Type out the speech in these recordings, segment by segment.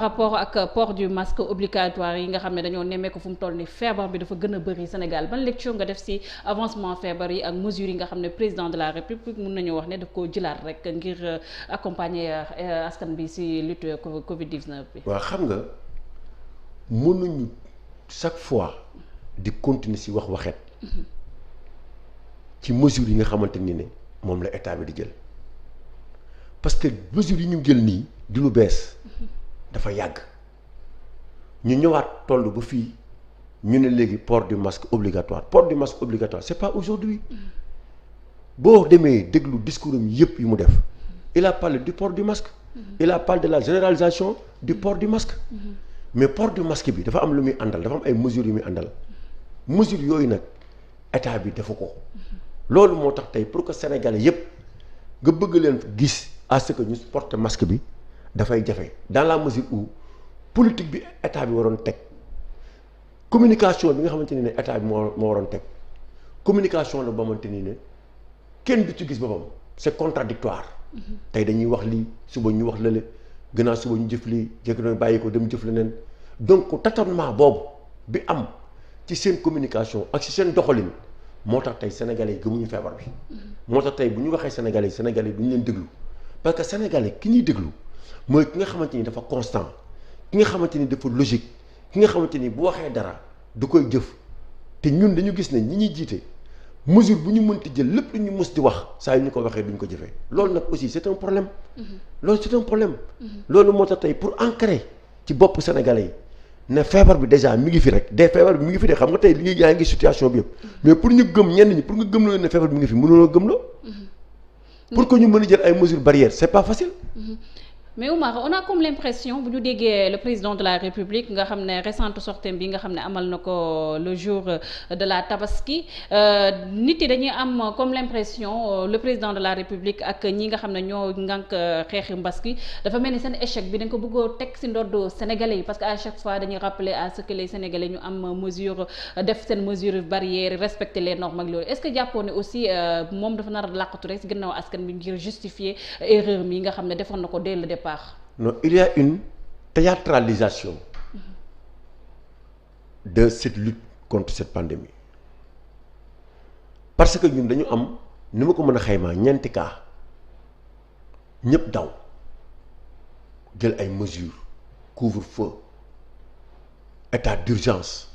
rapport ak port du masque obligatoire yi nga xam ne dañoo nemmee ko fu mu toll ni feebar bi dafa gën a bëri Sénégal ban lecture nga def ci avancement feebar yi ak mesures yi nga xam ne président de la République mun nañu wax ne daf koo jëlaat rek ngir accompagner askan bi ci lutte Covid 19 bi. waaw xam nga mënuñu chaque fois di continuer ci waxet ci mesures yi nga xamante ni ne moom la état bi di jël parce que mesures yi ñu jël nii di lu bees. dafa yàgg ñu ñëwaat toll ba fii ñu ne léegi port du masque obligatoire c'est pas aujourd'hui boo demee déglu discours am yëpp yu mu def il a parlé du port du masque il a parlé de la généralisation du port du masque mais port du masque bi dafa am lu muy àndal dafa am ay mesures yu muy àndal mesures yooyu nag état bi dafa ko loolu moo tax tey pour que sénégalais yëpp nga bëgg leen gis à ce que ñu porte masque bi dafay jafe dans la mesure où politique bi état bi waroon teg communication bi nga xamante ni ne état bi moo waroon teg communication la ba xamante ni ne kenn du ci gis boppam c'est contradictoire tey dañuy wax lii suba ñu wax lële gannaaw suba ñu jëf lii jëkk na bàyyi ko dem jëf leneen donc tâtonnement boobu bi am ci seen communication ak ci seen doxalin moo tax tey sénégalais yi gëmuñu feebar bi moo tax tey bu ñu waxee sénégalais yi duñu leen déglu parce que sénégalais ki ñuy déglu mooy ki nga xamante ni dafa constant ki nga xamante ni dafa logique ki nga xamante ni bu waxee dara du koy jëf te ñun dañu gis ne ñi ñuy jiite mesure bu ñu mënti jël lépp lu ñu mës di wax saa yu ñu ko waxee duñ ko jëfee loolu nag aussi c'est un problème. loolu moo tax tey pour ancrer ci bopp sénégalais yi ne feebar bi déjà mi ngi fi rek feebar bi mi ngi fi de xam nga tey li yaa ngi situation bi yëpp mais pour ñu gëm ñenn ñi pour nga gëm loo ne feebar bi mi ngi fi mënuloo gëm loo pour que ñu mën a jël ay mesures barrières c'est pas facile. mais Oumar on a comme l'impression bu ñu déggee le président de la République nga xam ne récente sortie bi nga xam ne amal na ko le jour de la Tabaski nit yi dañuy am comme l'impression le président de la République ak ñi nga xam ne ñoo ngànk xeexi mbas gi dafa mel ni seen échec bi dañ ko bëggoo teg ci ndoddu Sénégalais yi parce que à chaque fois dañuy rappeler à ce que les Sénégalais ñu am mesure def seen mesure barrière respecter les normes ak loolu est-ce que jàppoo ne aussi moom dafa nar a làqatu rek ci gannaaw askan bi ngir justifier erreur mi nga xam ne defoon na ko dès le départ. Non, il y a une théâtralisation de cette lutte contre cette pandémie parce que ñun dañu am ni ma ko mën a xaymaa ñeenti cas ñëpp daw jël ay mesures couvre-feu état d'urgence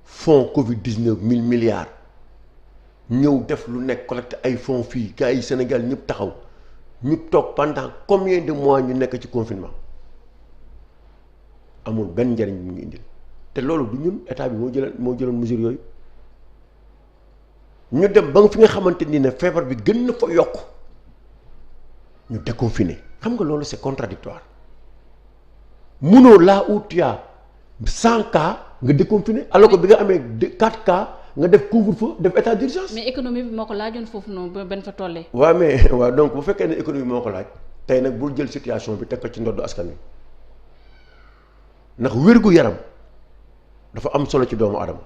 fonds Covid-19 1000 milliards ñëw def lu nekk collecte ay fonds fii gars yi Sénégal ñëpp taxaw ñu toog pendant combien de mois ñu nekk ci confinement amul benn njariñ bi mu ngi indil te loolu du ñun état bi moo jëloon mesure yooyu ñu dem ba nga fi nga xamante ni ne feebar bi gën na fa yokk ñu déconfiné xam nga loolu c'est contradictoire munoo là où tu as 100 cas nga déconfiné alors que bi nga amee 4 cas nga def couvre-feu def état d'urgence. mais économie bi moo ko laajoon foofu noonu ba benn fa tollee. waaw mais waaw donc bu fekkee ne économie moo ko laaj tey nag bul jël situation bi teg ko ci ndoddu askan wi ndax wér-gu-yaram dafa am solo ci doomu adama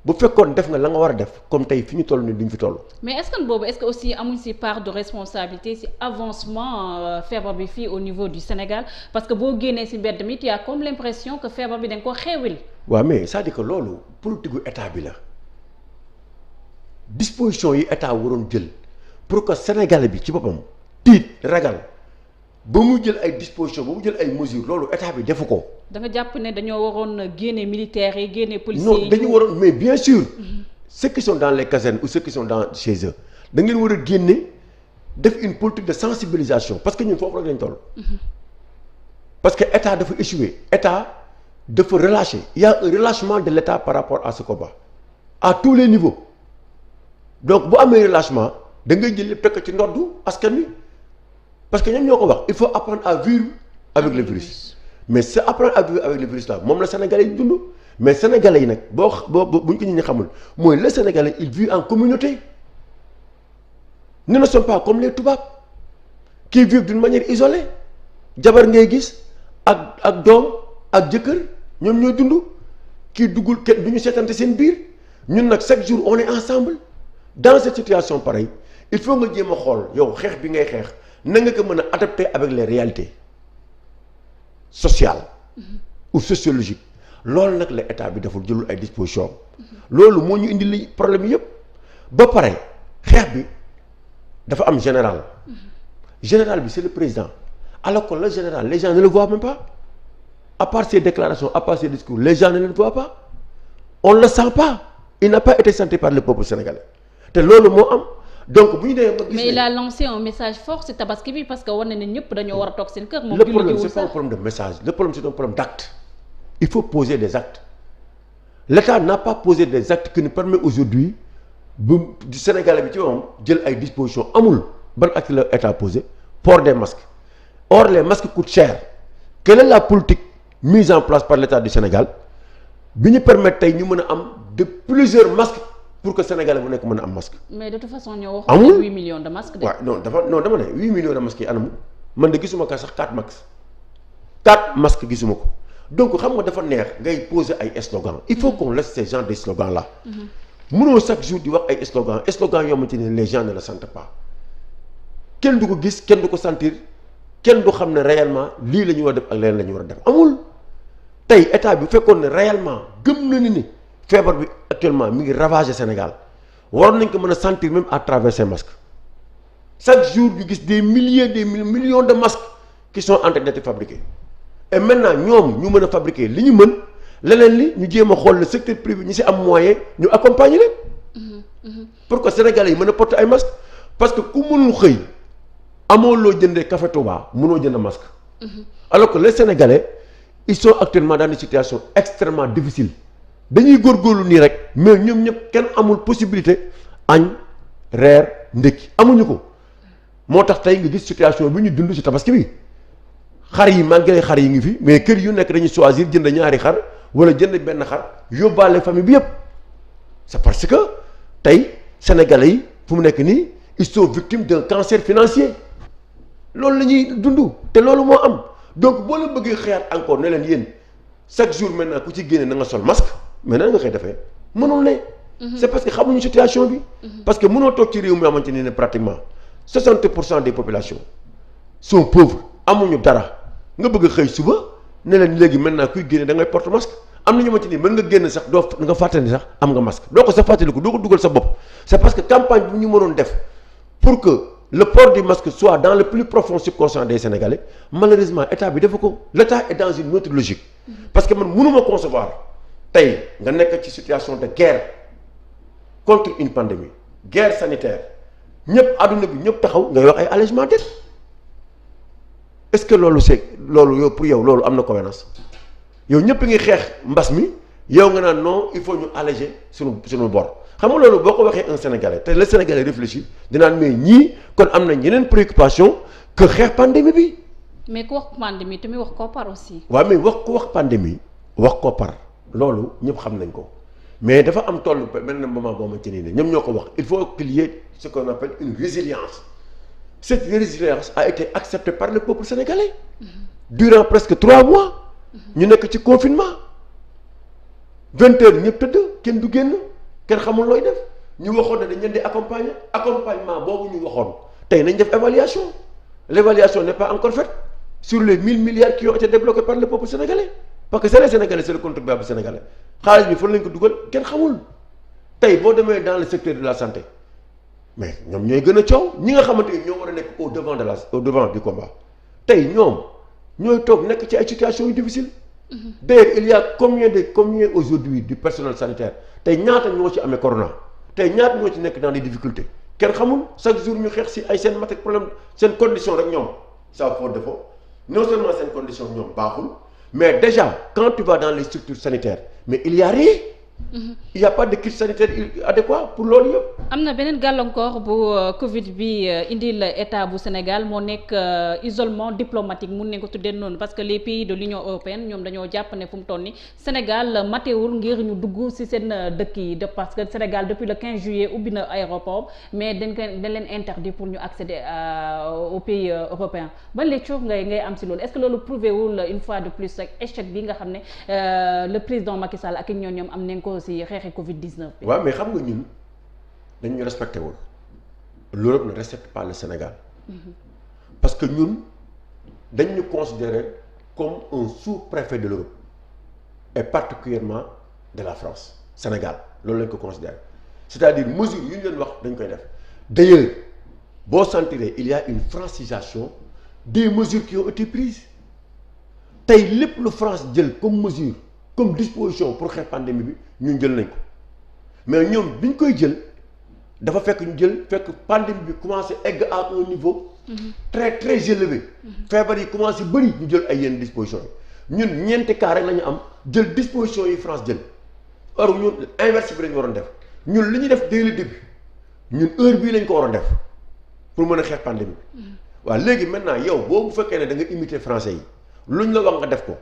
bu fekkoon def nga la nga war a def comme tey fi ñu toll nii duñ fi toll. mais est-ce que boobu est-ce que aussi amuñ ci part de responsabilité ci avancement feebar bi fii au niveau du Sénégal parce que boo génnee ci mbedd mi tu as comme l'impression que feebar bi dañ ko xeewil. waaw mais c'est-à-dire que loolu politique gu état bi la disposition yi état waroon jël pour que sénégalais bi ci boppam tiit ragal ba mu jël ay dispositions ba mu jël ay mesures loolu état bi defu ko. da nga jàpp ne dañoo waroon génne militaires yi génne policiers yi. non dañu waroon mais bien sûr. ceux qui sont dans les casernes ou ceux qui sont dans chez eux da ngeen war a génne def une politique de sensibilisation parce que ñun foofu rek lañ toll. parce que état dafa échoué état. dafa relâcher il y a un relâchement de l'État par rapport à ce combat à tous les niveaux donc bu amee relâchement da ngay jël lépp teg ci ndoddu askan wi parce que ñoom ñoo ko wax il faut apprendre à vivre avec le virus mais c'est apprendre à vivre avec le virus là moom la Sénégalais yi dund mais Sénégalais yi nag boo buñ ko ñi xamul mooy le Sénégalais il vit en communauté nous ne sommes pas comme les tubaab qui vivent d'une manière isolée jabar ngay gis ak doom ak jëkkër ñoom ñooy dund kii duggul kenn du ñu seetante seen biir ñun nag chaque jour on est ensemble dans cette situation pareille il faut nga jéem a xool yow xeex bi ngay xeex na nga ko mën a adapter avec les réalités sociale ou sociologique loolu nag la état bi deful jëlul ay dispositions loolu moo ñu indi li problème yëpp ba pare xeex bi dafa am général général bi c'est le président alors que le général les gens ne le voient même pas à part ses déclarations à part ses discours les gens ne le voient pas on ne le sent pas il n'a pas été senti par le peuple sénégalais te loolu moo am donc bu ñu demee ba gis mais il a lancé un message fort ci tabaski bi parce que war na ne ñëpp dañoo war a toog seen kër. moom le problème c'est pas un problème de message le problème c'est un problème d'acte il faut poser des actes l'État n'a pas posé des actes qui nous permettent aujourd'hui bu du Sénégalais bi ci moom jël ay dispositions amul ban acte la État posé port des masques or les masques coûtent cher quelle est la politique mise en place par l'État du Sénégal bi ñu permettre tey ñu mën a am de plusieurs masques pour que Sénégalais bu nekk mën a am masque. mais de toute façon ñoo wax. amul 8 millions de masques. waaw non dama ne 8 millions de masques yi anamu man de gisuma ka sax 4 masques gisuma ko donc xam nga dafa neex ngay poser ay slogans il faut qu'on laisse ces gens des slogans là. mënoo chaque jour di wax ay slogans yoo xamante ne les gens ne le sentent pas kenn du ko gis kenn du ko sentir kenn du xam ne réellement lii la ñu war a def ak leneen la ñu war a def amul tey état bi bu fekkoon ne réellement gëm na ni feebar bi actuellement mi ngi ravager Sénégal waroon nañ ko mën a sentir même à travers ces masques chaque jour ñu gis des milliers des millions de masques qui sont en train d'être fabriqués et maintenant ñoom ñu mën a fabriquer li ñu mën leneen li ñu jéem a xool le secteur privé ñi ci am moyen ñu accompagner leen pour que Sénégalais yi mën a porter ay masques parce que ku mënul xëy amoo loo jëndee café Touba mënoo jënd masque alors que les Sénégalais ils sont actuellement dans des situations extrêmement difficiles dañuy góorgóorlu nii rek mais ñoom ñëpp kenn amul possibilité añ reer ndékki amuñu ko moo tax tey nga gis situation bi ñu dund ci tabaski bi xar yi malgré xar yi ngi fi mais kër yu nekk dañuy choisir jënd ñaari xar wala jënd benn xar yóbbaale famille bi yëpp c'est parce que tey sénégalais yi fu mu nekk nii ils sont victimes d'un cancer financier loolu la ñuy dund te loolu moo am donc boo leen bëggee xëyaat encore ne leen yéen chaque jour maintenant ku ci génne na nga sol masque mais nan nga koy defee mënul ne. c'est parce que xamuñu situation bi. parce que mënoo toog ci réew mi xamante ne pratiquement 60% des populations sont pauvres amuñu dara nga bëgg a xëy suba ne leen léegi maintenant kuy génne da ngay porte masque am na ñu xamante ni mën nga génn sax doo nga fàttali sax am nga masque doo ko sa fàttaliku doo ko dugal sa bopp c'est parce que campagne bi ñu mënoon def pour que le port du masque soit dans le plus profond subconscient des Sénégalais malheureusement état bi dafa ko l'état est dans une autre logique parce que man mënuma concevoir tey nga nekk ci situation de guerre contre une pandémie guerre sanitaire ñëpp àdduna bi ñëpp taxaw ngay wax ay allègement dette est-ce que loolu loolu yow pour yow loolu am na cohérence yow ñëpp ngi xeex mbas mi yow nga naan non il faut ñu alléger suñu bor xam nga loolu boo ko waxee un Sénégalais te le Sénégalais réfléchit dinaan mais ñii kon am nañ yeneen préoccupation que xeex pandémie bi. mais ku wax pandémie tamit wax koppar aussi. waaw mais ku wax pandémie wax koppar loolu ñëpp xam nañ ko mais dafa am toll benn moment boo xamante ne ñoom ñoo ko wax il faut qu'il y ait ce qu'on appelle une résilience cette résilience a été acceptée par le peuple sénégalais durant presque 3 mois ñu nekk ci confinement 20 heures ñëpp tëdd kenn du génn kenn xamul looy def ñu waxoon ne dañ leen di accompagnement boobu ñu waxoon tey nañ def évaluation l'évaluation n'est pas encore faite sur les 1000 milliards qui ont été débloqués par le peuple sénégalais parce que c'est les Sénégalais c'est le contribuable sénégalais xaalis bi fan lañ ko dugal kenn xamul tey boo demee dans le secteur de la santé mais ñoom ñooy gën a coow ñi nga xamante ni ñoo war a nekk au devant du combat tey ñoom ñooy toog nekk ci ay situations yu difficiles d'ailleurs il y a combien aujourd'hui du personnel sanitaire tey ñaata ñoo ci amee corona tey ñaata ñoo ci nekk dans des difficultés kenn xamul chaque jour ñu xeex si ay seen mat ak problème seen condition rek ñoom ça faut défaut non seulement seen condition ñoom baaxul mais déjà quand tu vas dans les structures sanitaires mais il y a rien il y a pas de kit sanitaire adéquat pour loolu yëpp. am na beneen gàllankoor bu Covid bi indil état bu Sénégal moo nekk isolement diplomatique mun nañ ko tuddee noonu parce que les pays de l'Union européenne ñoom dañoo jàpp ne fu mu toll nii Sénégal matewul ngir ñu dugg ci seen dëkk yi de parce que Sénégal depuis le 15 juillet ubbi na aéroport mais dañ leen interdit pour ñu accéder aux pays européens ban lecture ngay am ci loolu est-ce que loolu prouvé wul une fois de plus rek échec bi nga xam ne le président Macky Sall ak ñoom am nañ ko ci xeexi Covid-19 bi. waaw mais xam nga ñun dañu respecté wul l'Europe ne respecte pas le Sénégal parce que ñun dañ ñu considérer comme un sous-préfet de l'Europe et particulièrement de la France Sénégal loolu lañ ko considéré c'est-à-dire mesure yu ñu leen wax dañ koy def d'ailleurs boo sentiree il y a une francisation des mesures qui ont été prises tey lépp lu France jël comme mesure comme disposition pour xeex pandémie bi ñun jël nañ ko mais ñoom bi ñu koy jël dafa fekk ñu jël fekk pandémie bi commencé egg à un niveau très très élevé feebar yi commencé bëri ñu jël ay yenn dispositions yi ñun ñeenti cas rek la ñu am jël dispositions yi France jël or ñun inverse bi lañu waroon def ñun li ñuy def dès le début ñun heure bii lañ ko waroon def pour mën a xeex pandémie bi waaw léegi maintenant yow boo bu fekkee ne da nga imiter français yi luñ la wax nga def ko